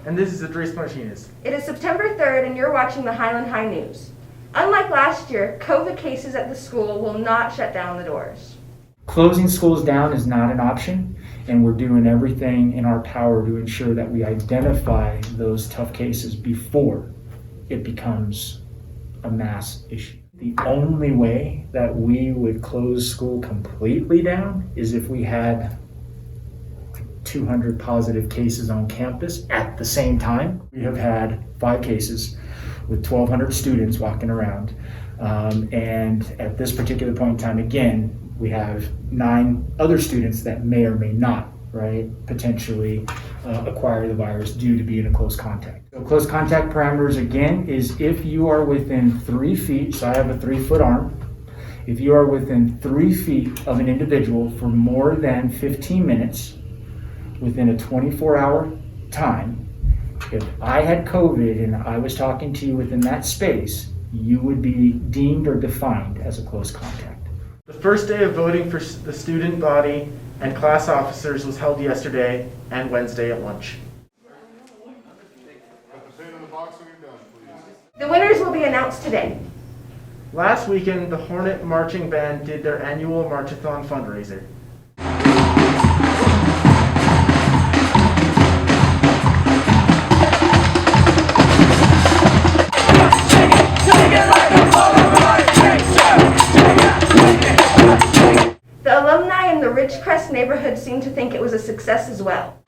And this is Andres Martinez. It is September 3rd and you're watching the Highland High News. Unlike last year, COVID cases at the school will not shut down the doors. Closing schools down is not an option, and we're doing everything in our power to ensure that we identify those tough cases before it becomes a mass issue. The only way that we would close school completely down is if we had 200 positive cases on campus at the same time. We have had 5 cases with 1,200 students walking around. And at this particular point in time, again, we have 9 other students that may or may not, right, potentially acquire the virus due to being in close contact. So close contact parameters, again, is if you are within 3 feet, so I have a 3-foot arm, if you are within 3 feet of an individual for more than 15 minutes within a 24-hour time, if I had COVID and I was talking to you within that space, you would be deemed or defined as a close contact. The first day of voting for the student body and class officers was held yesterday and Wednesday at lunch. The winners will be announced today. Last weekend, the Hornet Marching Band did their annual March-a-thon fundraiser. The alumni in the Ridgecrest neighborhood seemed to think it was a success as well.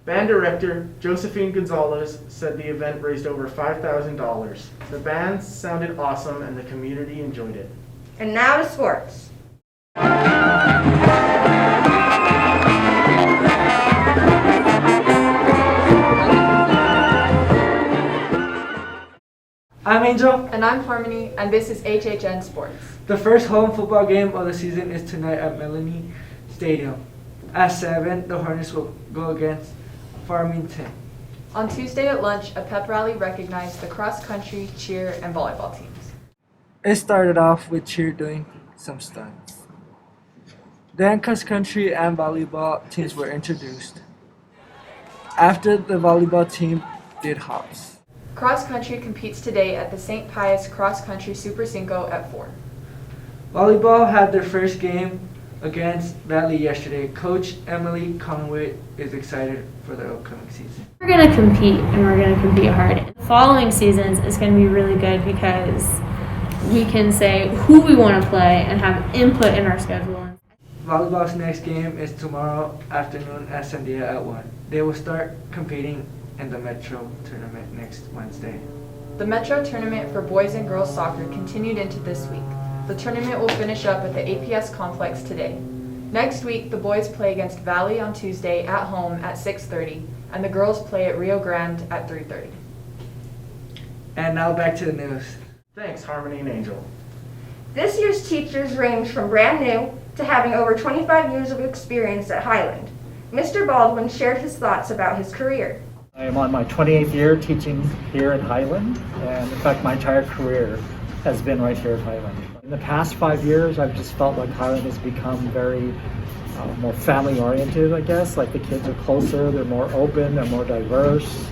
Band director Josephine Gonzalez said the event raised over $5,000. The band sounded awesome and the community enjoyed it. And now to sports. I'm Angel. And I'm Harmony, and this is HHN Sports. The first home football game of the season is tonight at Melanie Stadium. At 7, the Hornets will go against Farmington. On Tuesday at lunch, a pep rally recognized the cross-country, cheer, and volleyball teams. It started off with cheer doing some stunts. Then cross-country and volleyball teams were introduced. After, the volleyball team did hops. Cross-country competes today at the St. Pius Cross Country Super Cinco at 4. Volleyball had their first game against Valley yesterday. Coach Emily Conway is excited for the upcoming season. We're going to compete, and we're going to compete hard. The following seasons is going to be really good because we can say who we want to play and have input in our schedule. Volleyball's next game is tomorrow afternoon at Sandia at 1. They will start competing in the Metro tournament next Wednesday. The Metro tournament for boys and girls soccer continued into this week. The tournament will finish up at the APS complex today. Next week, the boys play against Valley on Tuesday at home at 6:30, and the girls play at Rio Grande at 3:30. And now back to the news. Thanks, Harmony and Angel. This year's teachers range from brand new to having over 25 years of experience at Highland. Mr. Baldwin shared his thoughts about his career. I am on my 28th year teaching here at Highland, and in fact my entire career has been right here at Highland. In the past 5 years, I've just felt like Highland has become very more family oriented, I guess. Like the kids are closer, they're more open, they're more diverse,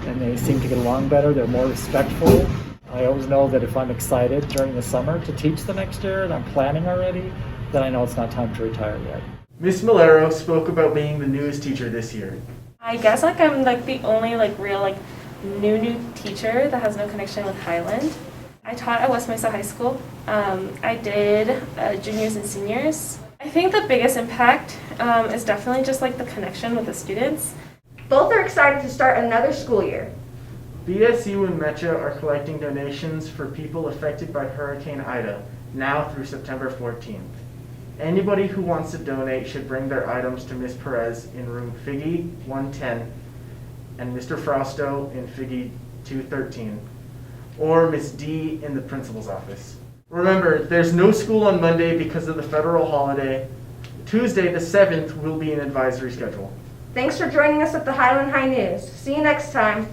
and they seem to get along better, they're more respectful. I always know that if I'm excited during the summer to teach the next year and I'm planning already, then I know it's not time to retire yet. Miss Melero spoke about being the newest teacher this year. I guess I'm the only real new teacher that has no connection with Highland. I taught at West Mesa High School. I did juniors and seniors. I think the biggest impact is definitely just the connection with the students. Both are excited to start another school year. BSU and MECHA are collecting donations for people affected by Hurricane Ida, now through September 14th. Anybody who wants to donate should bring their items to Ms. Perez in room Figgy 110 and Mr. Frosto in Figgy 213, or Ms. D in the principal's office. Remember, there's no school on Monday because of the federal holiday. Tuesday, the 7th, will be an advisory schedule. Thanks for joining us at the Highland High News. See you next time.